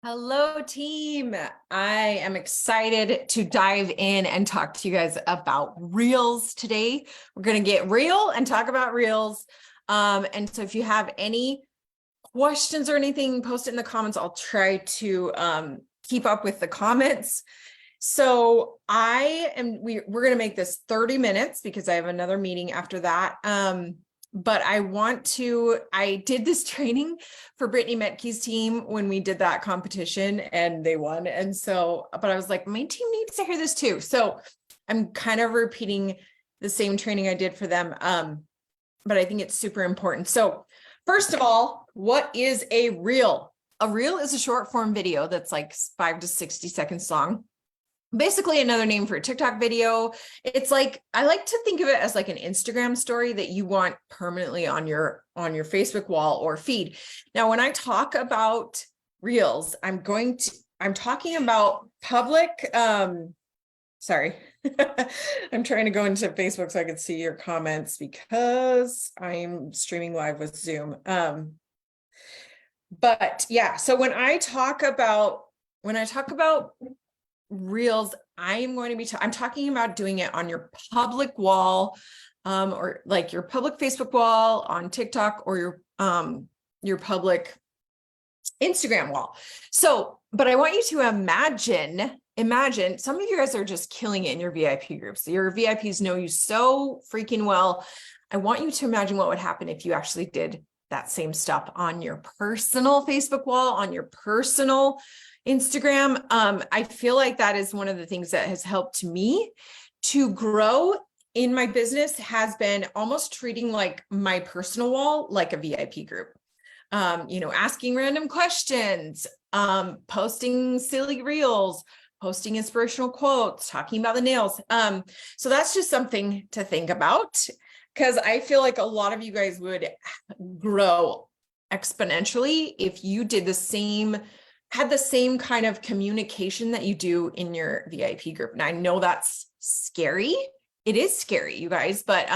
Hello, team. I am excited to dive in and talk to you guys about Reels today. We're going to get real and talk about Reels. And so if you have any questions or anything, post it in the comments. I'll try to keep up with the comments. So we're going to make this 30 minutes because I have another meeting after that. But I did this training for Brittany Metke's team when we did that competition and they won. And so, but I was like, my team needs to hear this too. So I'm kind of repeating the same training I did for them. But I think it's super important. So first of all, what is a reel? A reel is a short form video that's like 5 to 60 seconds long. Basically another name for a TikTok video. It's like, I like to think of it as like an Instagram story that you want permanently on your Facebook wall or feed. Now, when I talk about Reels, I'm talking about public, sorry, I'm trying to go into Facebook so I can see your comments because I'm streaming live with Zoom. But yeah, so when I talk about Reels, I'm talking about doing it on your public wall, or like your public Facebook wall on TikTok or your public Instagram wall. So, but I want you to imagine some of you guys are just killing it in your VIP groups. Your VIPs know you so freaking well. I want you to imagine what would happen if you actually did that same stuff on your personal Facebook wall, on your personal Instagram. I feel like that is one of the things that has helped me to grow in my business, has been almost treating like my personal wall like a VIP group. Asking random questions, posting silly reels, posting inspirational quotes, talking about the nails. So that's just something to think about, because I feel like a lot of you guys would grow exponentially if you had the same kind of communication that you do in your VIP group. And I know that's scary. It is scary, you guys, but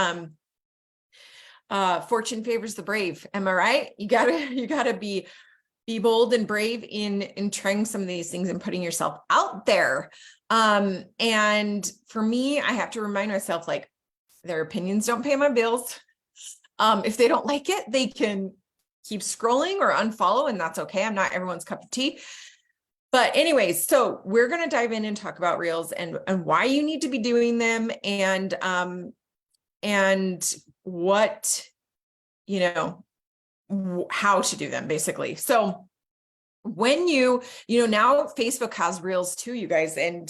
fortune favors the brave. Am I right? You gotta be bold and brave in trying some of these things and putting yourself out there. And for me, I have to remind myself, like, their opinions don't pay my bills. If they don't like it, they can keep scrolling or unfollow, and that's okay. I'm not everyone's cup of tea. But anyways, so we're going to dive in and talk about Reels and why you need to be doing them, and what, how to do them basically. So when now Facebook has Reels too, you guys, and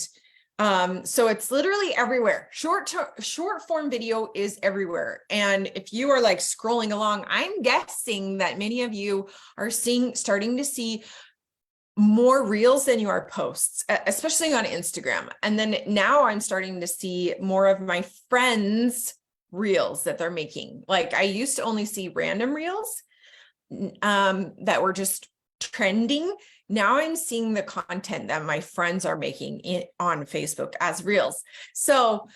so it's literally everywhere. Short form video is everywhere. And if you are like scrolling along, I'm guessing that many of you are starting to see more Reels than you are posts, especially on Instagram. And then now I'm starting to see more of my friends' Reels that they're making. Like, I used to only see random Reels that were just trending. Now I'm seeing the content that my friends are making on Facebook as Reels. So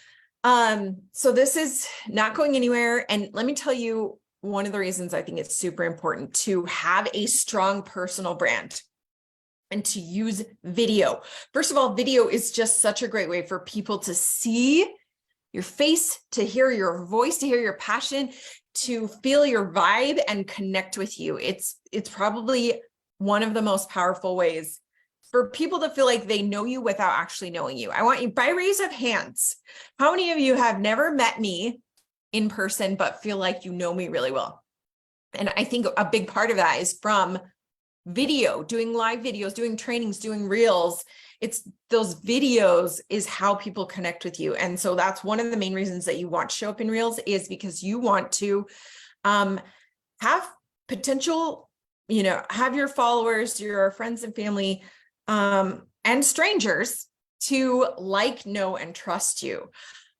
this is not going anywhere. And let me tell you, one of the reasons I think it's super important to have a strong personal brand and to use video. First of all, video is just such a great way for people to see your face, to hear your voice, to hear your passion, to feel your vibe and connect with you. It's probably one of the most powerful ways for people to feel like they know you without actually knowing you. I want you, by raise of hands, how many of you have never met me in person but feel like you know me really well? And I think a big part of that is from video, doing live videos, doing trainings, doing Reels. It's those videos is how people connect with you. And so that's one of the main reasons that you want to show up in Reels, is because you want to have potential, have your followers, your friends and family, and strangers to like, know, and trust you.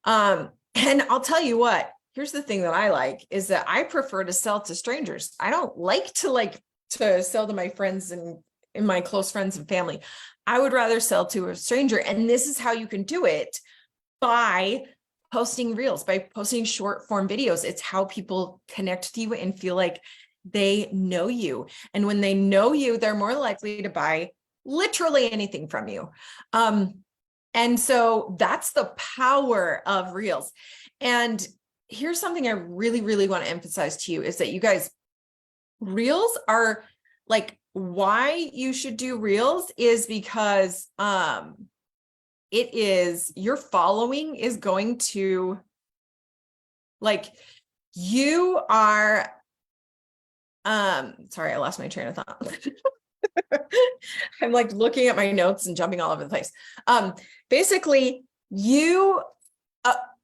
And I'll tell you what, here's the thing that I like, is that I prefer to sell to strangers. I don't like to sell to my friends and my close friends and family. I would rather sell to a stranger. And this is how you can do it, by posting Reels, by posting short form videos. It's how people connect with you and feel like they know you. And when they know you, they're more likely to buy literally anything from you. And so that's the power of reels. And here's something I really, really want to emphasize to you is that you guys, reels are like, why you should do reels is because it is, your following is going to, like, you are, sorry, I lost my train of thought. I'm like looking at my notes and jumping all over the place. Basically, you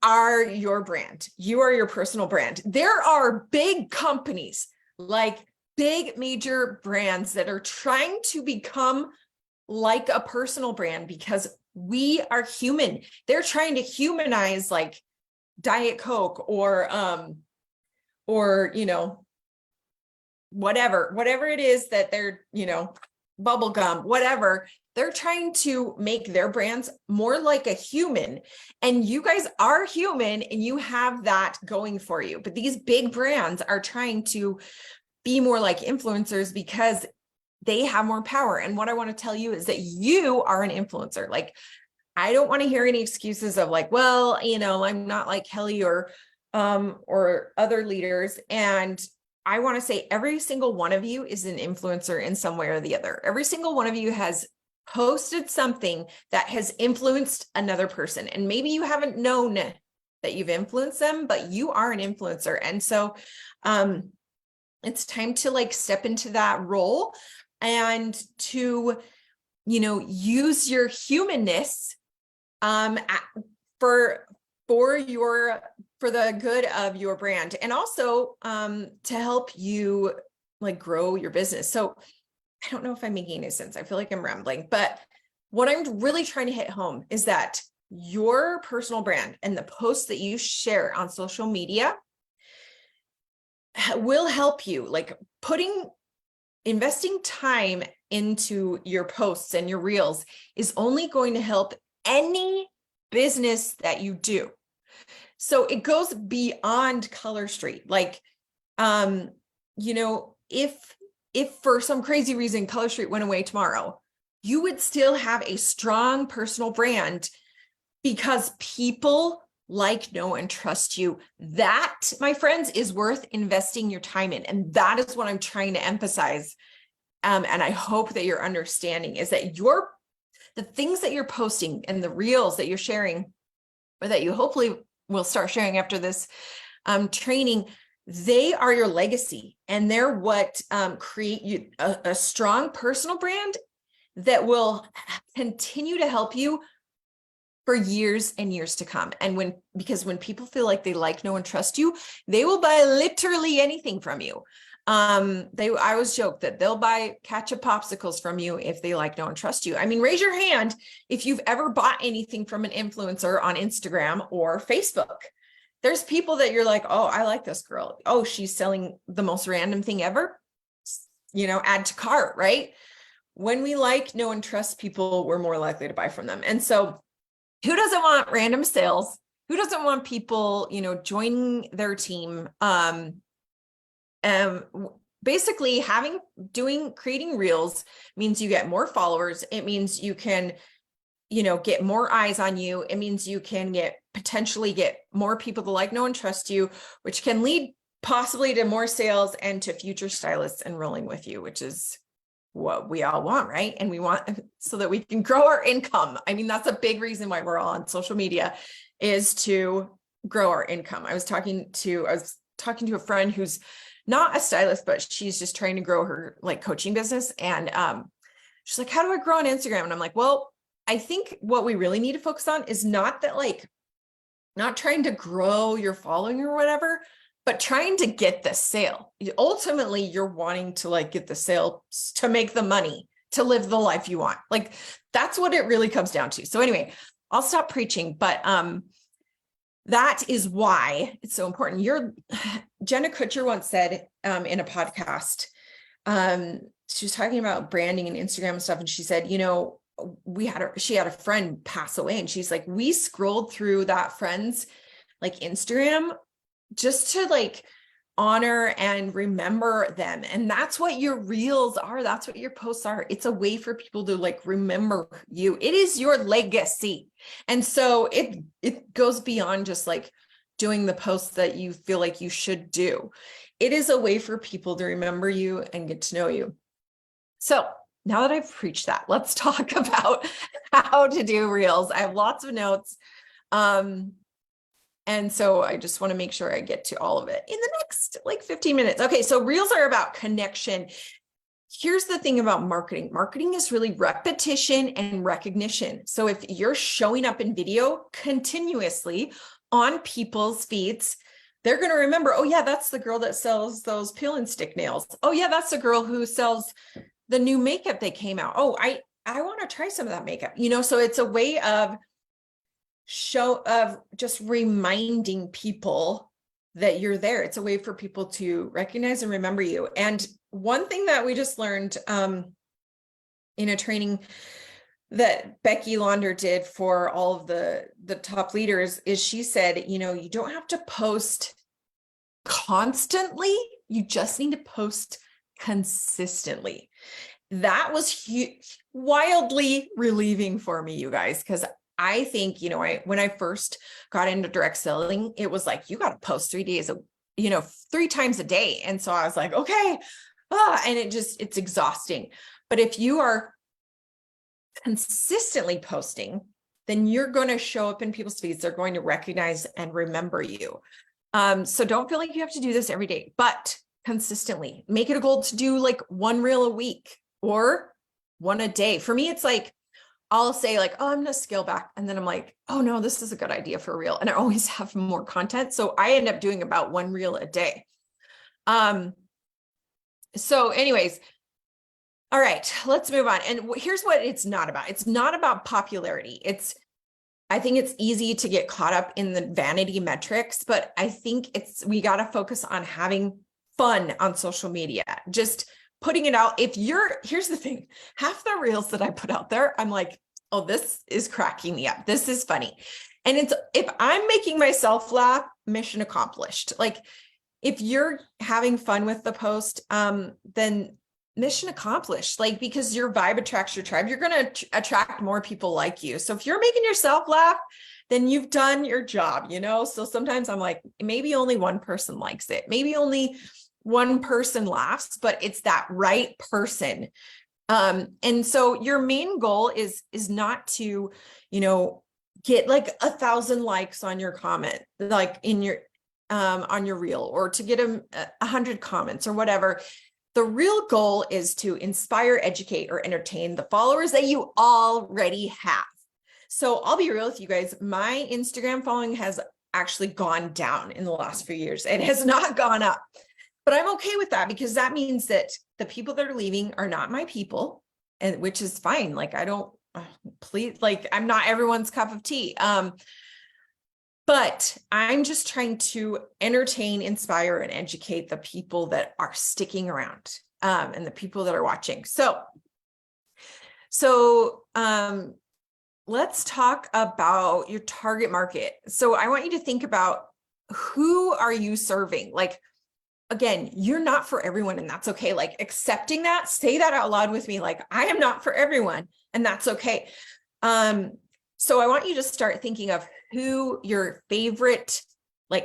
are your brand. You are your personal brand. There are big companies, like big major brands, that are trying to become like a personal brand because we are human. They're trying to humanize like Diet Coke or you know, whatever it is that they're, you know, bubble gum, whatever. They're trying to make their brands more like a human, and you guys are human and you have that going for you. But these big brands are trying to be more like influencers because they have more power. And what I want to tell you is that you are an influencer. Like, I don't want to hear any excuses of like, well, you know, I'm not like Kelly or other leaders. And I want to say every single one of you is an influencer in some way or the other. Every single one of you has posted something that has influenced another person. And maybe you haven't known that you've influenced them, but you are an influencer. And so it's time to like step into that role and to, you know, use your humanness for the good of your brand, and also to help you like grow your business. So I don't know if I'm making any sense. I feel like I'm rambling, but what I'm really trying to hit home is that your personal brand and the posts that you share on social media will help you, like investing time into your posts and your reels is only going to help any business that you do. So it goes beyond Color Street. Like, you know, if for some crazy reason Color Street went away tomorrow, you would still have a strong personal brand because people like, know, and trust you. That, my friends, is worth investing your time in. And that is what I'm trying to emphasize. And I hope that you're understanding is that the things that you're posting and the reels that you're sharing, or that you hopefully will start sharing after this training, they are your legacy, and they're what create you a strong personal brand that will continue to help you for years and years to come. And because when people feel like they like, know, and trust you, they will buy literally anything from you. I always joke that they'll buy ketchup popsicles from you if they like, know, and trust you. I mean, raise your hand if you've ever bought anything from an influencer on Instagram or Facebook. There's people that you're like, oh, I like this girl. Oh, she's selling the most random thing ever. You know, add to cart, right? When we like, know, and trust people, we're more likely to buy from them. And so who doesn't want random sales? Who doesn't want people, you know, joining their team? Basically creating reels means you get more followers. It means you can, you know, get more eyes on you. It means you can potentially get more people to like, know, and trust you, which can lead possibly to more sales and to future stylists enrolling with you, which is what we all want, right? And we want so that we can grow our income. I mean, that's a big reason why we're all on social media, is to grow our income. I was talking to a friend who's not a stylist, but she's just trying to grow her like coaching business. And she's like, how do I grow on Instagram? And I'm like, well, I think what we really need to focus on is not trying to grow your following or whatever, but trying to get the sale. Ultimately, you're wanting to like get the sale to make the money, to live the life you want. Like, that's what it really comes down to. So anyway, I'll stop preaching, but that is why it's so important. Jenna Kutcher once said in a podcast, she was talking about branding and Instagram and stuff. And she said, you know, she had a friend pass away, and she's like, we scrolled through that friend's like Instagram just to like honor and remember them. And that's what your reels are. That's what your posts are. It's a way for people to like remember you. It is your legacy. And so it goes beyond just like doing the posts that you feel like you should do. It is a way for people to remember you and get to know you. So now that I've preached that, let's talk about how to do reels. I have lots of notes. And so I just want to make sure I get to all of it in the next like 15 minutes. Okay, so reels are about connection. Here's the thing about marketing. Marketing is really repetition and recognition. So if you're showing up in video continuously on people's feeds, they're going to remember, oh yeah, that's the girl that sells those peel and stick nails. Oh yeah, that's the girl who sells the new makeup that came out. Oh, I want to try some of that makeup, so it's a way of just reminding people that you're there. It's a way for people to recognize and remember you. And one thing that we just learned in a training that Becky Launder did for all of the top leaders is she said, you don't have to post constantly, you just need to post consistently. That was wildly relieving for me, you guys, because I think, when I first got into direct selling, it was like, you got to post 3 times a day. And so I was like, okay. And it's exhausting. But if you are consistently posting, then you're going to show up in people's feeds. They're going to recognize and remember you. So don't feel like you have to do this every day, but consistently make it a goal to do like one reel a week or one a day. For me, it's like, I'll say like, oh, I'm going to scale back. And then I'm like, oh no, this is a good idea for a reel. And I always have more content. So I end up doing about one reel a day. So anyways, all right, let's move on. And here's what it's not about. It's not about popularity. I think it's easy to get caught up in the vanity metrics, but I think we got to focus on having fun on social media. Just putting it out. Here's the thing, half the reels that I put out there, I'm like, oh, this is cracking me up. This is funny. And if I'm making myself laugh, mission accomplished. Like if you're having fun with the post, then mission accomplished, like, because your vibe attracts your tribe, you're going to attract more people like you. So if you're making yourself laugh, then you've done your job, So sometimes I'm like, maybe only one person likes it. Maybe only one person laughs, but it's that right person. And so your main goal is not to, get like 1,000 likes on your comment, like in your, on your reel, or to get 100 comments or whatever. The real goal is to inspire, educate, or entertain the followers that you already have. So I'll be real with you guys. My Instagram following has actually gone down in the last few years. It has not gone up. But I'm okay with that, because that means that the people that are leaving are not my people, and which is fine. Like, I don't I'm not everyone's cup of tea. But I'm just trying to entertain, inspire, and educate the people that are sticking around, and the people that are watching. So let's talk about your target market. So I want you to think about, who are you serving? Like, again, you're not for everyone, and that's okay. Like, accepting that, say that out loud with me. Like, I am not for everyone, and that's okay. So I want you to start thinking of who your favorite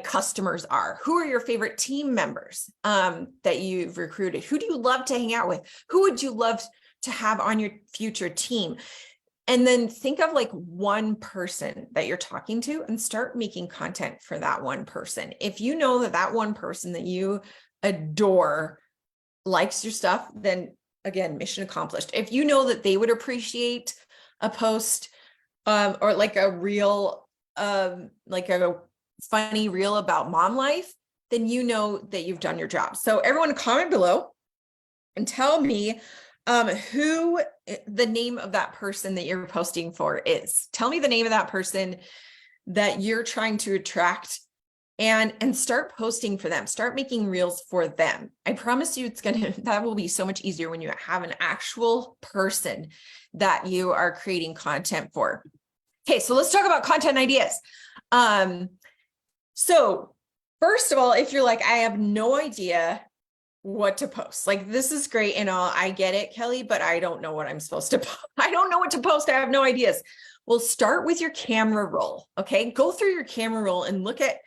customers are. Who are your favorite team members that you've recruited? Who do you love to hang out with? Who would you love to have on your future team? And then think of one person that you're talking to and start making content for that one person. If you know that one person that you adore likes your stuff, then again, mission accomplished. If you know that they would appreciate a post or a reel, a funny reel about mom life, then you know that you've done your job. So everyone comment below and tell me who the name of that person that you're posting for is. Tell me the name of that person that you're trying to attract, and start posting for them. Start making reels for them. I promise you that will be so much easier when you have an actual person that you are creating content for. Okay, so let's talk about content ideas. So first of all, if you're like, I have no idea what to post, like, this is great and all, I get it, Kelly, but I don't know what I'm supposed to post. I don't know what to post. I have no ideas. Well, start with your camera roll. Okay. Go through your camera roll and look at,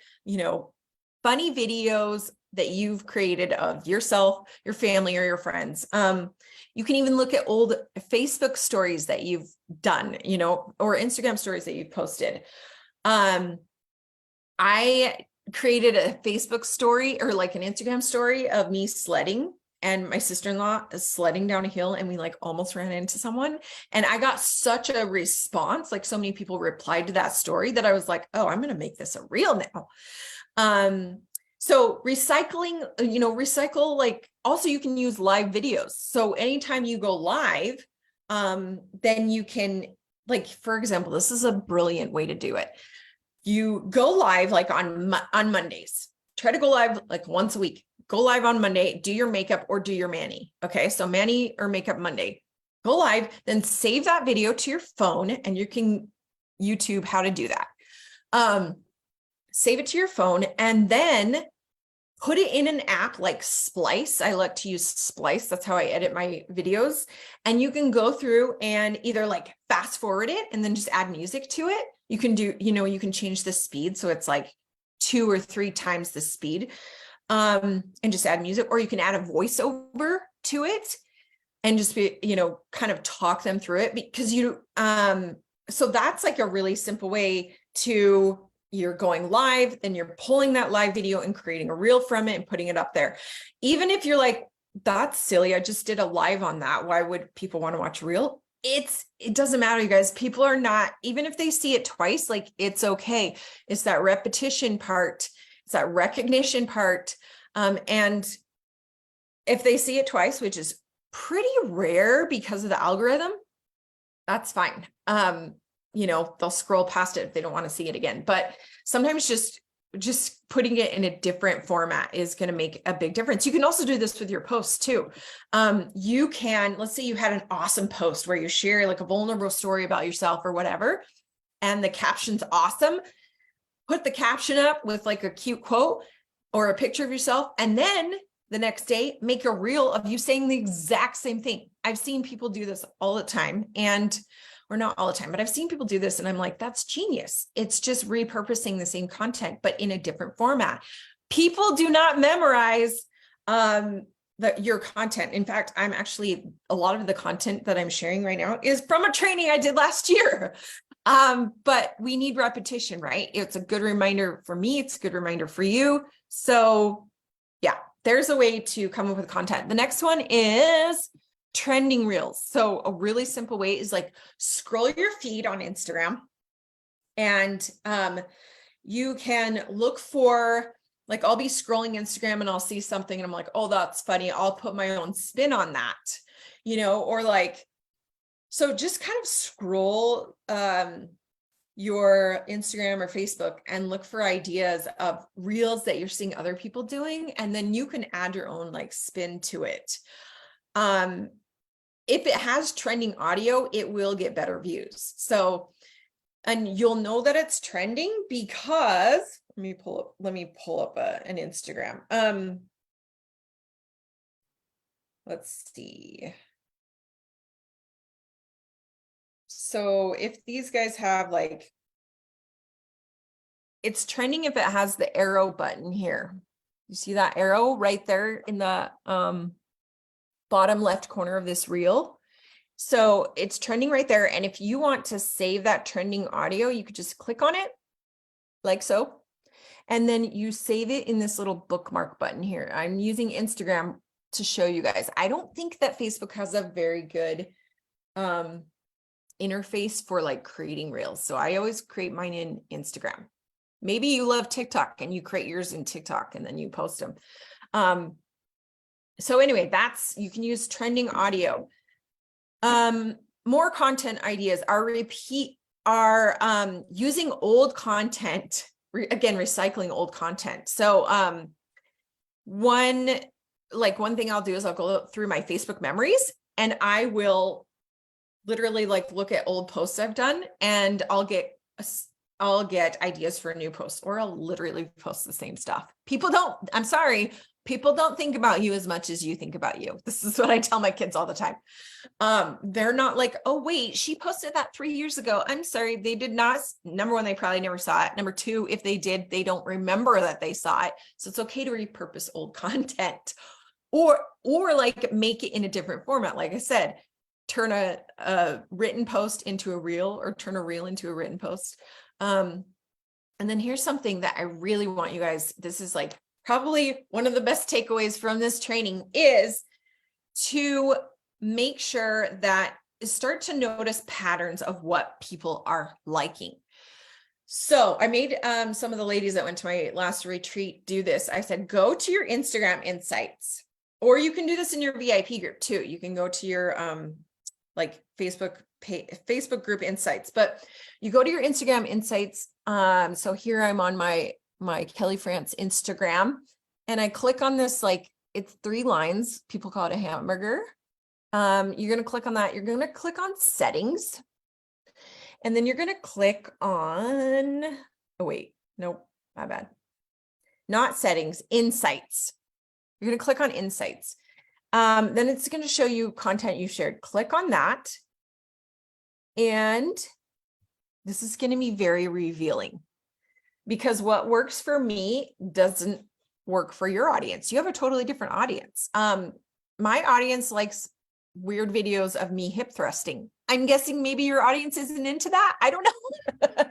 funny videos that you've created of yourself, your family, or your friends. You can even look at old Facebook stories that you've done, or Instagram stories that you've posted. I created a Facebook story or like an Instagram story of me sledding, and my sister-in-law is sledding down a hill, and we like almost ran into someone. And I got such a response, like so many people replied to that story, that I was like, oh, I'm going to make this a reel now. So recycling, recycle, like, also you can use live videos. So anytime you go live, then you can, like, for example, this is a brilliant way to do it. You go live like on Mondays, try to go live like once a week, go live on Monday, do your makeup or do your mani. Okay. So mani or makeup Monday, go live, then save that video to your phone, and you can YouTube how to do that. Save it to your phone and then put it in an app like Splice. I like to use Splice. That's how I edit my videos. And you can go through and either like fast forward it and then just add music to it. You can do, you can change the speed. So it's like 2 or 3 times the speed, and just add music, or you can add a voiceover to it and just be, kind of talk them through it, because so that's like a really simple way to, you're going live, then you're pulling that live video and creating a reel from it and putting it up there. Even if you're like, that's silly, I just did a live on that, why would people want to watch a reel? It doesn't matter, you guys. People are not, even if they see it twice, like, it's okay. It's that repetition part. It's that recognition part. And if they see it twice, which is pretty rare because of the algorithm, that's fine. They'll scroll past it if they don't want to see it again. But sometimes just putting it in a different format is going to make a big difference. You can also do this with your posts too. You can, let's say you had an awesome post where you share like a vulnerable story about yourself or whatever, and the caption's awesome. Put the caption up with like a cute quote or a picture of yourself. And then the next day, make a reel of you saying the exact same thing. I've seen people do this all the time, or not all the time, but I've seen people do this, and I'm like, that's genius. It's just repurposing the same content, but in a different format. People do not memorize your content. In fact, a lot of the content that I'm sharing right now is from a training I did last year. But we need repetition, right? It's a good reminder for me. It's a good reminder for you. So yeah, there's a way to come up with content. The next one is trending reels. So a really simple way is like scroll your feed on Instagram, and you can look for, like, I'll be scrolling Instagram and I'll see something and I'm like, oh, that's funny. I'll put my own spin on that, or like, so just kind of scroll your Instagram or Facebook and look for ideas of reels that you're seeing other people doing. And then you can add your own like spin to it. If it has trending audio, it will get better views. So, and you'll know that it's trending because let me pull up an Instagram. Let's see. So if these guys have like, it's trending if it has the arrow button here. You see that arrow right there in the bottom left corner of this reel. So it's trending right there. And if you want to save that trending audio, you could just click on it like so. And then you save it in this little bookmark button here. I'm using Instagram to show you guys. I don't think that Facebook has a very good interface for like creating reels. So I always create mine in Instagram. Maybe you love TikTok and you create yours in TikTok and then you post them. So anyway, you can use trending audio. More content ideas are using old content, again, recycling old content. So one thing I'll do is I'll go through my Facebook memories and I will literally like look at old posts I've done, and I'll get I'll get ideas for new posts, or I'll literally post the same stuff. I'm sorry, people don't think about you as much as you think about you. This is what I tell my kids all the time. They're not like, oh wait, she posted that 3 years ago. I'm sorry, they did not. Number one, they probably never saw it. Number two, if they did, they don't remember that they saw it. So it's okay to repurpose old content, or like make it in a different format. Like I said, turn a written post into a reel, or turn a reel into a written post. And then here's something that I really want you guys, this is like probably one of the best takeaways from this training, is to make sure that start to notice patterns of what people are liking. So I made some of the ladies that went to my last retreat do this. I said, go to your Instagram insights, or you can do this in your VIP group too. You can go to your like Facebook group insights, but you go to your Instagram insights. So here I'm on my Kelly France Instagram, and I click on this, like it's 3 lines. People call it a hamburger. You're going to click on that. You're going to click on settings, and then you're going to click on, oh wait, nope, my bad. Not settings, insights. You're going to click on insights. Then it's going to show you content you shared. Click on that. And this is going to be very revealing, because what works for me doesn't work for your audience. You have a totally different audience. My audience likes weird videos of me hip thrusting. I'm guessing maybe your audience isn't into that. I don't know.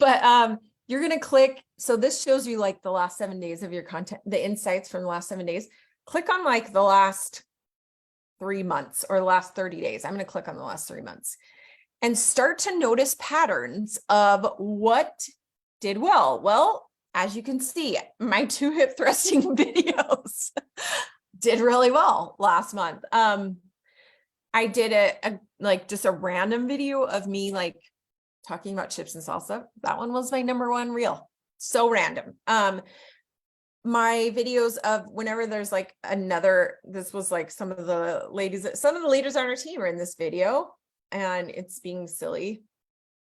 But you're going to click. So this shows you like the last 7 days of your content, the insights from the last 7 days. Click on like the last 3 months or the last 30 days. I'm going to click on the last 3 months and start to notice patterns of what did well. Well, as you can see, my 2 hip thrusting videos did really well last month. I did a like just a random video of me like talking about chips and salsa. That one was my #1 reel. So random. My videos of whenever there's like this was like some of the leaders on our team are in this video, and it's being silly.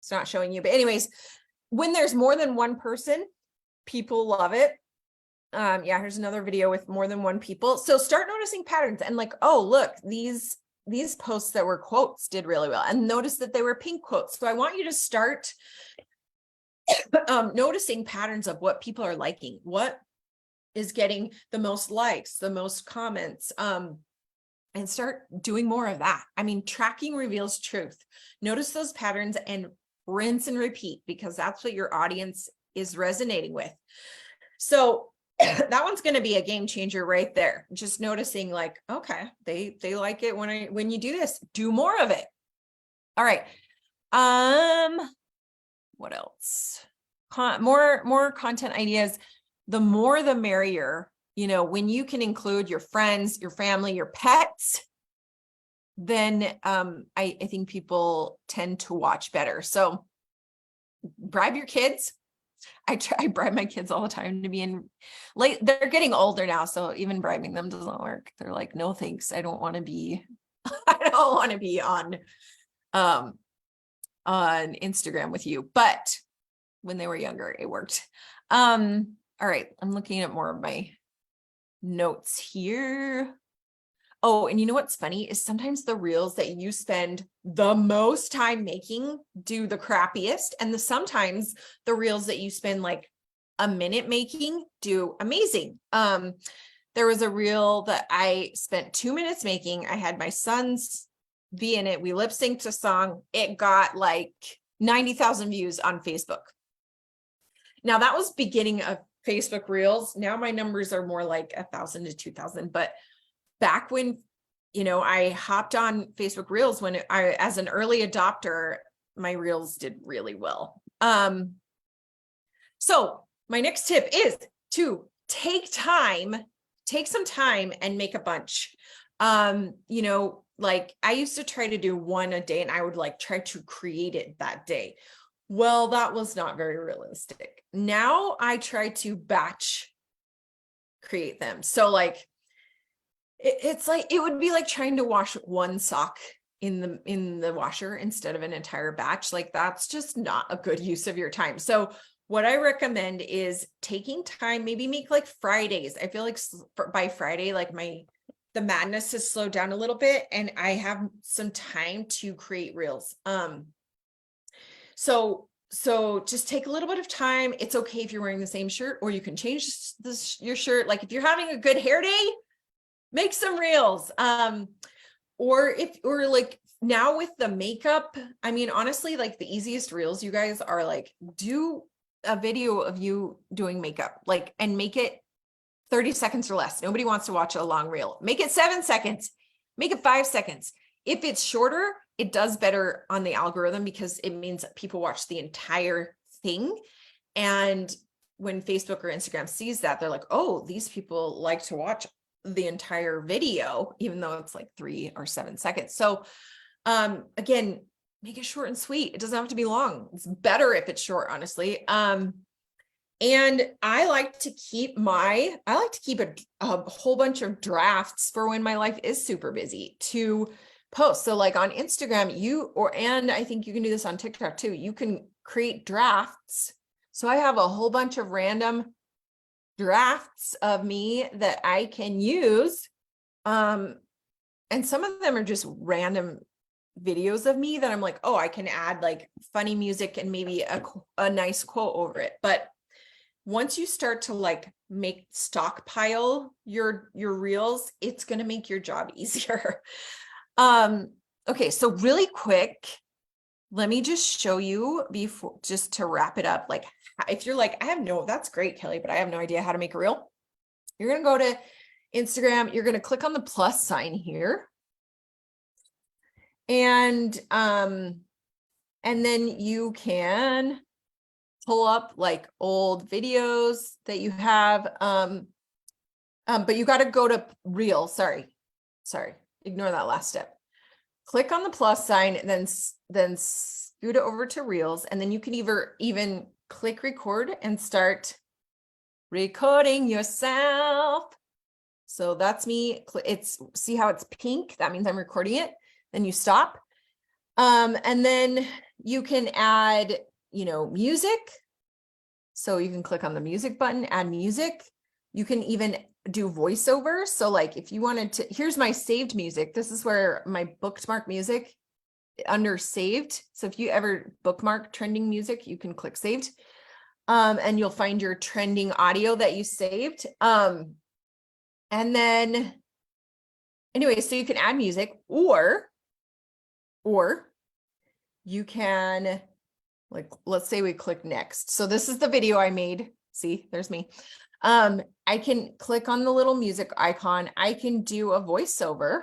It's not showing you, but anyways, when there's more than one person, people love it. Yeah, here's another video with more than 1 people. So start noticing patterns and like, oh, look, these posts that were quotes did really well, and notice that they were pink quotes. So I want you to start noticing patterns of what people are liking, what is getting the most likes, the most comments, and start doing more of that. I mean, tracking reveals truth. Notice those patterns and rinse and repeat, because that's what your audience is resonating with. So that one's going to be a game changer right there. Just noticing like, okay, they like it when you do this, do more of it. All right. What else? More content ideas. The more, the merrier. You know, when you can include your friends, your family, your pets, then I think people tend to watch better. So bribe your kids. I bribe my kids all the time to be in late. They're getting older now, so even bribing them doesn't work. They're like, no, thanks. I don't want to be, I don't want to be on Instagram with you. But when they were younger, it worked. All right, I'm looking at more of my notes here. Oh, and you know what's funny is sometimes the reels that you spend the most time making do the crappiest, and sometimes the reels that you spend like a minute making do amazing. There was a reel that I spent 2 minutes making. I had my sons be in it. We lip synced a song. It got like 90,000 views on Facebook. Now that was beginning of Facebook Reels. Now my numbers are more like 1,000 to 2,000, but back when, you know, I hopped on Facebook Reels as an early adopter, my Reels did really well. So my next tip is to take some time and make a bunch. You know, like I used to try to do 1 a day, and I would like try to create it that day. Well, that was not very realistic. Now I try to batch create them. So like, it's like, it would be like trying to wash 1 sock in the washer instead of an entire batch. Like that's just not a good use of your time. So what I recommend is taking time, maybe make like Fridays. I feel like by Friday, like the madness has slowed down a little bit and I have some time to create reels. So just take a little bit of time. It's okay if you're wearing the same shirt, or you can change your shirt. Like if you're having a good hair day, make some reels. Or like now with the makeup, I mean, honestly, like the easiest reels, you guys, are like, do a video of you doing makeup, like, and make it 30 seconds or less. Nobody wants to watch a long reel. Make it 7 seconds, make it 5 seconds. If it's shorter, it does better on the algorithm because it means that people watch the entire thing. And when Facebook or Instagram sees that, they're like, oh, these people like to watch the entire video, even though it's like 3 or 7 seconds. So again, make it short and sweet. It doesn't have to be long. It's better if it's short, honestly. And I like to keep a whole bunch of drafts for when my life is super busy to post. So like on Instagram, and I think you can do this on TikTok too. You can create drafts. So I have a whole bunch of random drafts of me that I can use. And some of them are just random videos of me that I'm like, oh, I can add like funny music and maybe a nice quote over it. But once you start to like stockpile your reels, it's going to make your job easier. Okay. So really quick, let me just show you just to wrap it up. Like if you're like, that's great, Kelly, but I have no idea how to make a reel. You're going to go to Instagram. You're going to click on the plus sign here. And then you can pull up like old videos that you have. But you got to go to reel. Sorry. Ignore that last step. Click on the plus sign, then scoot it over to reels. And then you can even click record and start recording yourself. So that's me. See how it's pink? That means I'm recording it. Then you stop. And then you can add, music. So you can click on the music button, add music. You can even do voiceover. So like if you wanted to, here's my saved music. This is where my bookmark music under saved. So if you ever bookmark trending music, you can click saved. And you'll find your trending audio that you saved. And then anyway, so you can add music or you can, like, let's say we click next. So this is the video I made. See, there's me. I can click on the little music icon. I can do a voiceover.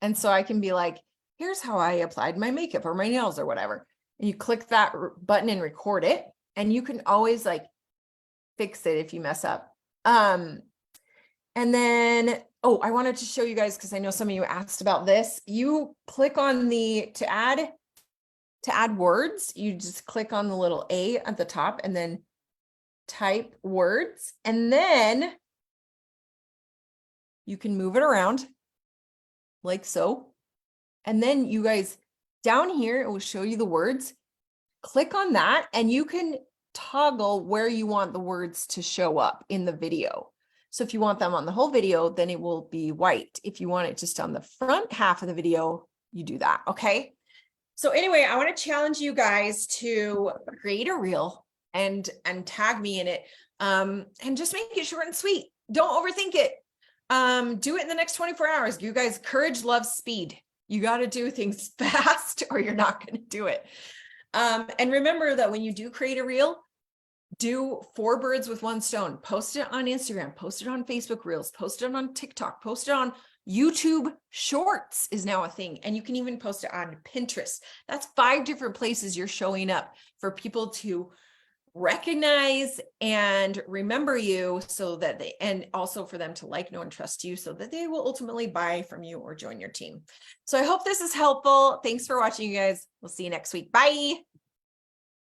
And so I can be like, here's how I applied my makeup or my nails or whatever. And you click that button and record it. And you can always like fix it if you mess up. And then, I wanted to show you guys, because I know some of you asked about this. You click on to add words, you just click on the little A at the top and then type words. And then you can move it around like so. And then you guys down here, it will show you the words. Click on that and you can toggle where you want the words to show up in the video. So if you want them on the whole video, then it will be white. If you want it just on the front half of the video, you do that. Okay. So anyway, I want to challenge you guys to create a reel and tag me in it. And just make it short and sweet. Don't overthink it. Do it in the next 24 hours. You guys, courage loves speed. You got to do things fast or you're not going to do it. And remember that when you do create a reel, do 4 birds with 1 stone. Post it on Instagram, post it on Facebook Reels, post it on TikTok, post it on YouTube Shorts is now a thing. And you can even post it on Pinterest. That's 5 different places you're showing up for people to recognize and remember you, so that and also for them to like, know, and trust you, so that they will ultimately buy from you or join your team. So I hope this is helpful. Thanks for watching, you guys. We'll see you next week. Bye.